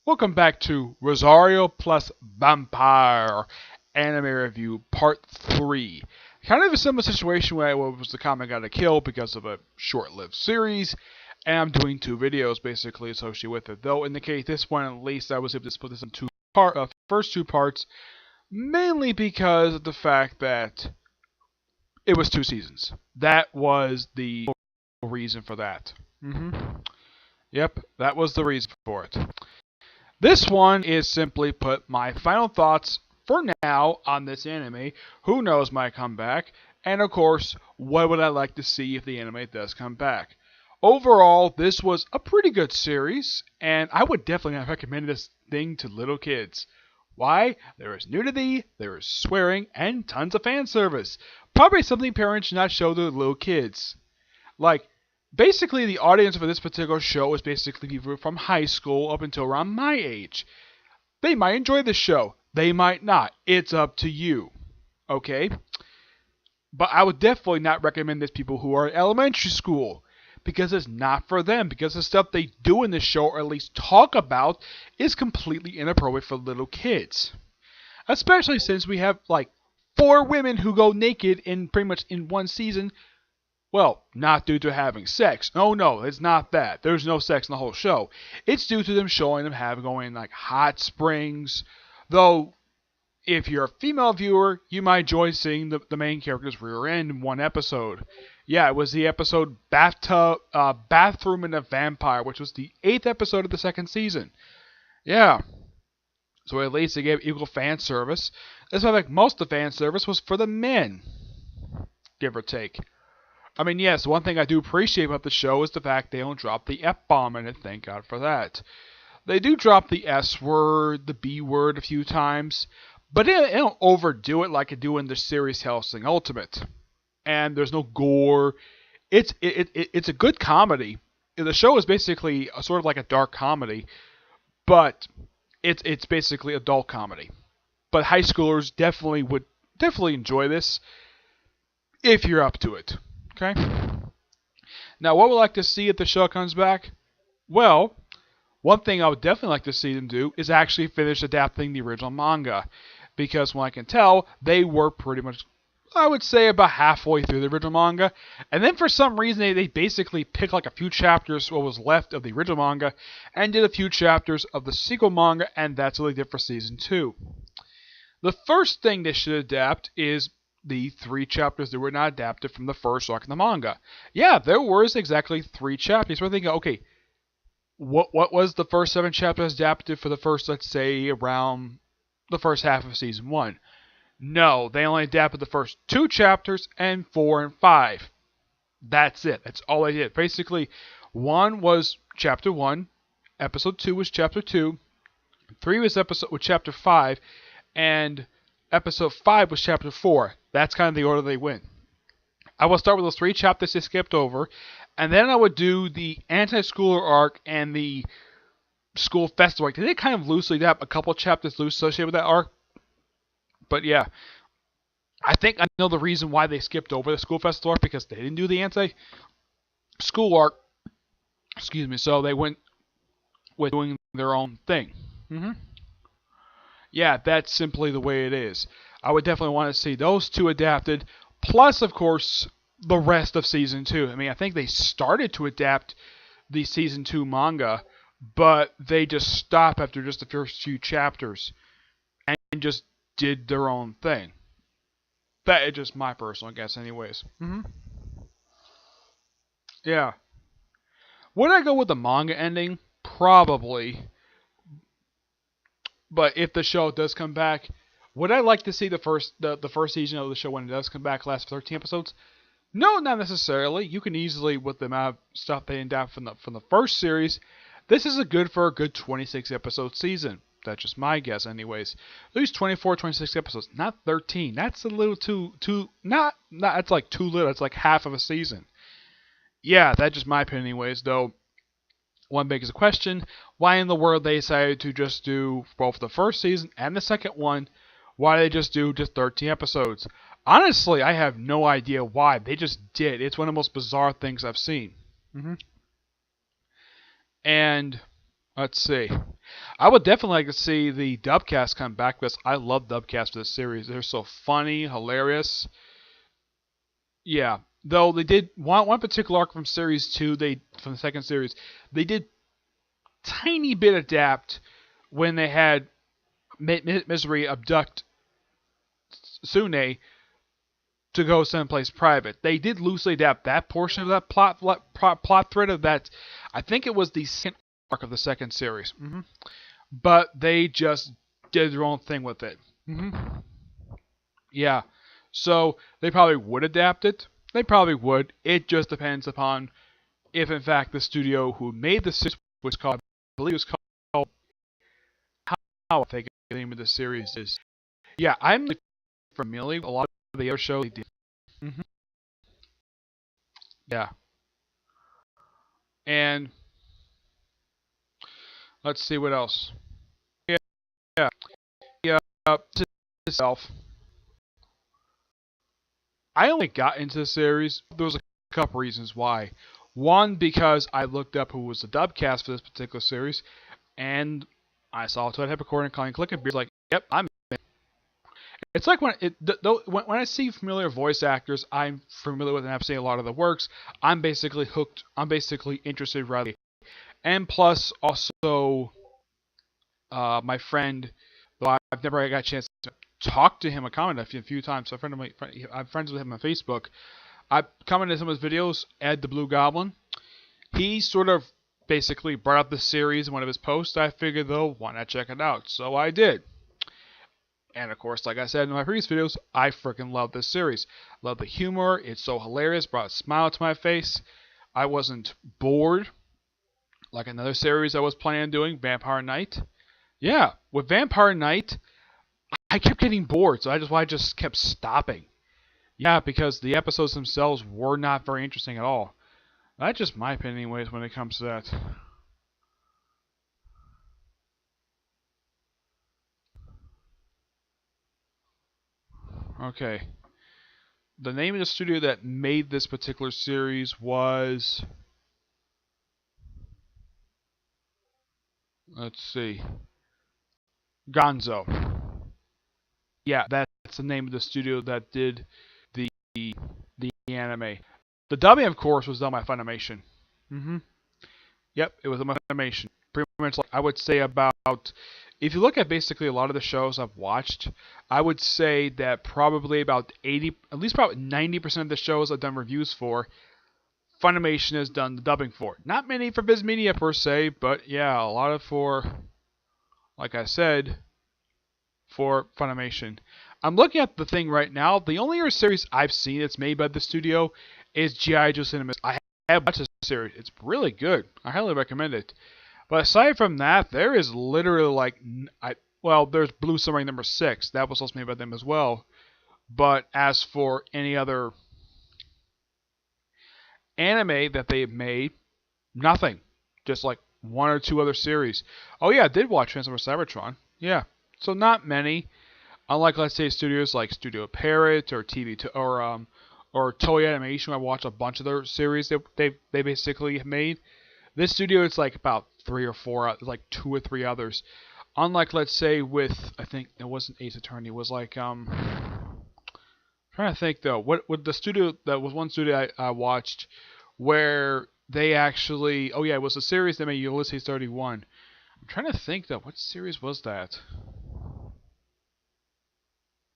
Welcome back to Rosario plus Vampire Anime Review Part 3. Kind of a similar situation where it was the comic got a kill because of a short-lived series, and I'm doing two videos basically associated with it. Though in the case this one, at least I was able to split this in first two parts, mainly because of the fact that it was two seasons. That was the reason for that. Yep, that was the reason for it. This one is simply put my final thoughts for now on this anime. Who knows my comeback? And of course, what would I like to see if the anime does come back? Overall, this was a pretty good series, and I would definitely not recommend this thing to little kids. Why? There is nudity, there is swearing, and tons of fan service. Probably something parents should not show their little kids. Like, basically, the audience for this particular show is basically people from high school up until around my age. They might enjoy the show. They might not. It's up to you. Okay? But I would definitely not recommend this to people who are in elementary school. Because it's not for them. Because the stuff they do in the show, or at least talk about, is completely inappropriate for little kids. Especially since we have, like, 4 women who go naked in pretty much in one season. Well, not due to having sex. Oh no, it's not that. There's no sex in the whole show. It's due to them showing them having going like hot springs. Though, if you're a female viewer, you might enjoy seeing the main character's rear end in one episode. Yeah, it was the episode Bathroom and a Vampire, which was the 8th episode of the second season. Yeah. So at least they gave equal fan service. That's why like most of the fan service was for the men. Give or take. I mean, yes, one thing I do appreciate about the show is the fact they don't drop the F-bomb in it, thank God for that. They do drop the S word, the B word a few times, but they don't overdo it like they do in the series Hellsing Ultimate. And there's no gore. It's a good comedy. The show is basically sort of like a dark comedy, but it's basically adult comedy. But high schoolers would definitely enjoy this if you're up to it. Okay? Now, what would I like to see if the show comes back? Well, one thing I would definitely like to see them do is actually finish adapting the original manga. Because from what I can tell, they were pretty much, I would say, about halfway through the original manga. And then for some reason, they basically picked like a few chapters, what was left of the original manga, and did a few chapters of the sequel manga, and that's what they did for Season 2. The first thing they should adapt is the 3 chapters that were not adapted from the first arc in the manga. Yeah, there was exactly 3 chapters. We're thinking, okay, what was the first 7 chapters adapted for the first, let's say, around the first half of Season 1? No, they only adapted the first 2 chapters, and 4 and 5. That's it. That's all they did. Basically, 1 was Chapter 1, Episode 2 was Chapter 2, 3 was Chapter 5, and Episode 5 was Chapter 4. That's kind of the order they went. I will start with those 3 chapters they skipped over, and then I would do the anti-schooler arc and the school festival arc. They did kind of loosely adapt a couple chapters loose associated with that arc. But yeah, I think I know the reason why they skipped over the school festival arc, because they didn't do the anti-school arc. Excuse me, so they went with doing their own thing. Yeah, that's simply the way it is. I would definitely want to see those 2 adapted, plus, of course, the rest of Season 2. I mean, I think they started to adapt the Season 2 manga, but they just stopped after just the first few chapters and just did their own thing. That is just my personal guess anyways. Yeah. Would I go with the manga ending? Probably. But if the show does come back, would I like to see the first season of the show when it does come back, last 13 episodes? No, not necessarily. You can easily, with the amount of stuff they adapt from the first series, this is for a good 26 episode season. That's just my guess, anyways. At least 24, 26 episodes, not 13. That's a little not that's like too little. It's like half of a season. Yeah, that's just my opinion, anyways. Though one begs the question: why in the world they decided to just do both the first season and the second one? Why did they just do 13 episodes? Honestly, I have no idea why. They just did. It's one of the most bizarre things I've seen. And let's see. I would definitely like to see the dubcast come back because I love dubcasts for this series. They're so funny, hilarious. Yeah. Though they did one particular arc from series two, they from the second series, they did tiny bit adapt when they had Misery abduct Sune to go someplace private. They did loosely adapt that portion of that plot thread of that. I think it was the second arc of the second series. But they just did their own thing with it. Yeah. So they probably would adapt it. They probably would. It just depends upon if, in fact, the studio who made the series was called, I believe it was called, how I think the name of the series is. Yeah, I'm familiar with a lot of the other shows they did. Yeah. And let's see what else. Yeah, yeah, yeah. To itself, I only got into the series. There was a couple reasons why. One, because I looked up who was the dubcast for this particular series, and I saw Todd Heppicorn and Colleen Clickenbeard. Like, yep, I'm in. It's like when I see familiar voice actors, I'm familiar with and I've seen a lot of the works. I'm basically hooked. I'm basically interested, rather. And plus, also, my friend, though I've never got a chance to talk to him or comment a few times. So I'm friends with him on Facebook. I commented on some of his videos. Ed the Blue Goblin. He sort of basically brought up the series in one of his posts. I figured, though, why not check it out? So I did. And of course, like I said in my previous videos, I freaking love this series. Love the humor. It's so hilarious. Brought a smile to my face. I wasn't bored like another series I was planning on doing, Vampire Knight. Yeah, with Vampire Knight, I kept getting bored, so I just kept stopping. Yeah, because the episodes themselves were not very interesting at all. That's just my opinion, anyways, when it comes to that. Okay. The name of the studio that made this particular series was... Let's see. Gonzo. Yeah, that's the name of the studio that did the the anime. The dubbing, of course, was done by Funimation. Yep, it was done by Funimation. Pretty much, like I would say about, if you look at basically a lot of the shows I've watched, I would say that probably about 80, at least probably 90% of the shows I've done reviews for, Funimation has done the dubbing for. Not many for Viz Media per se, but yeah, a lot of for, like I said, for Funimation. I'm looking at the thing right now. The only other series I've seen that's made by the studio is G.I. Joe Cinema. I have watched this series. It's really good. I highly recommend it. But aside from that, there is literally like, there's Blue Submarine number 6. That was also made by them as well. But as for any other anime that they've made, nothing. Just like one or two other series. Oh yeah, I did watch Transformers Cybertron. Yeah. So not many. Unlike, let's say, studios like Studio Parrot or or Toei Animation, I watched a bunch of their series that they basically have made. This studio, it's like about 3 or 4, like 2 or 3 others. Unlike, let's say, with, I think it wasn't Ace Attorney, it was like trying to think though. What the studio, that was one studio I watched where they actually, oh yeah, it was a series that made Ulysses 31. I'm trying to think though, what series was that?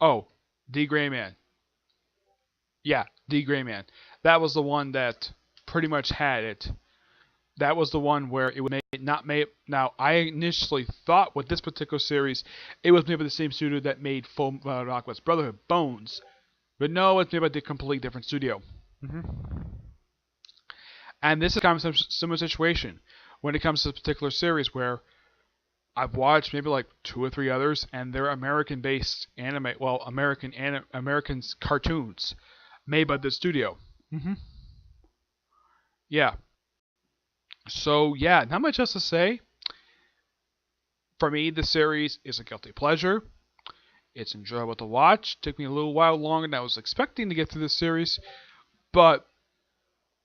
Oh, D Gray Man. Yeah, D Gray Man. That was the one that pretty much had it. That was the one where it was not made. Now, I initially thought with this particular series, it was made by the same studio that made Full Metal Alchemist Brotherhood, Bones. But no, it's made by a completely different studio. And this is kind of a similar situation when it comes to this particular series where I've watched maybe like 2 or 3 others, and they're American-based anime, well, American cartoons made by the studio. Yeah. So yeah, not much else to say. For me, the series is a guilty pleasure. It's enjoyable to watch. Took me a little while longer than I was expecting to get through the series, but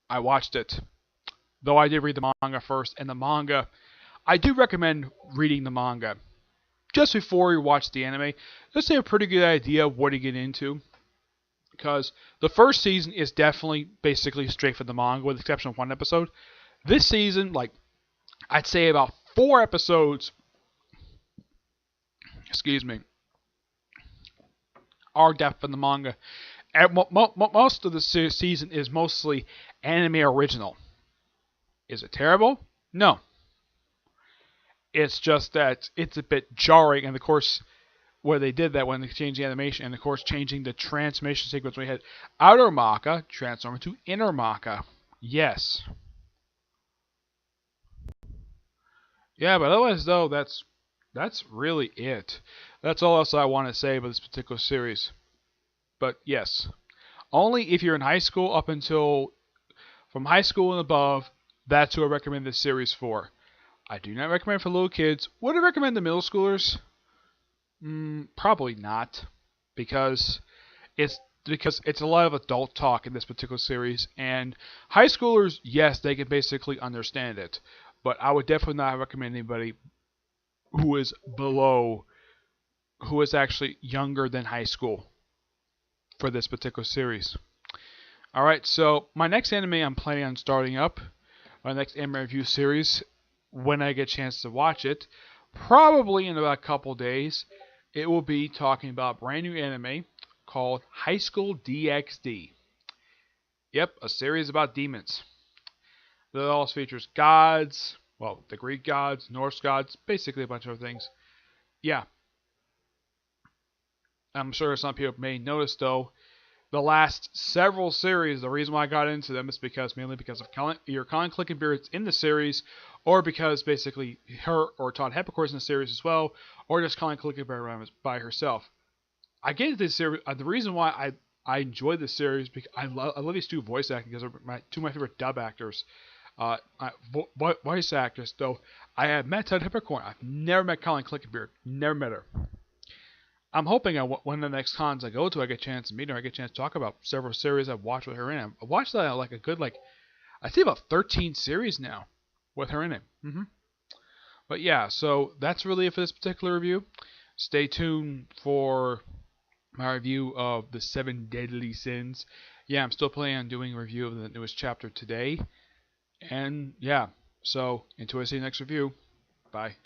I watched it. Though I did read the manga first, and the manga, I do recommend reading the manga just before you watch the anime, just to have a pretty good idea of what you get into. Because the first season is definitely basically straight from the manga, with the exception of one episode. This season, like, I'd say about 4 episodes, excuse me, are definitely from the manga. And most of the season is mostly anime original. Is it terrible? No. It's just that it's a bit jarring, and of course, where they did that when they changed the animation, and of course changing the transformation sequence, we had outer Maka transform into inner Maka. Yes. Yeah, but otherwise though, that's really it. That's all else I want to say about this particular series. But yes, only if you're in high school up until from high school and above, that's who I recommend this series for. I do not recommend for little kids. Would I recommend the middle schoolers? Probably not, because it's a lot of adult talk in this particular series, and high schoolers, yes, they can basically understand it, but I would definitely not recommend anybody who is below, who is actually younger than high school for this particular series. All right, so my next anime I'm planning on starting up, my next anime review series, when I get a chance to watch it, probably in about a couple days, it will be talking about a brand new anime called High School DxD. Yep, a series about demons. That also features gods, well, the Greek gods, Norse gods, basically a bunch of things. Yeah, I'm sure some people may notice though, the last several series, the reason why I got into them is mainly because of your Colin Clickenbeard's in the series, or because basically her or Todd Heppicor's in the series as well, or just Colin Clickenbeard by herself. I get into this series. The reason why I enjoy this series because I love these two voice actors because they're two of my favorite dub actors. Voice actors though. I have met Todd Heppicorn. I've never met Colin Clickenbeard. Never met her. I'm hoping one of the next cons I go to, I get a chance to meet her. I get a chance to talk about several series I've watched with her in. I've watched that like a good I see about 13 series now with her in it. But yeah, so that's really it for this particular review. Stay tuned for my review of the 7 Deadly Sins. Yeah, I'm still planning on doing a review of the newest chapter today. And yeah, so until I see the next review, bye.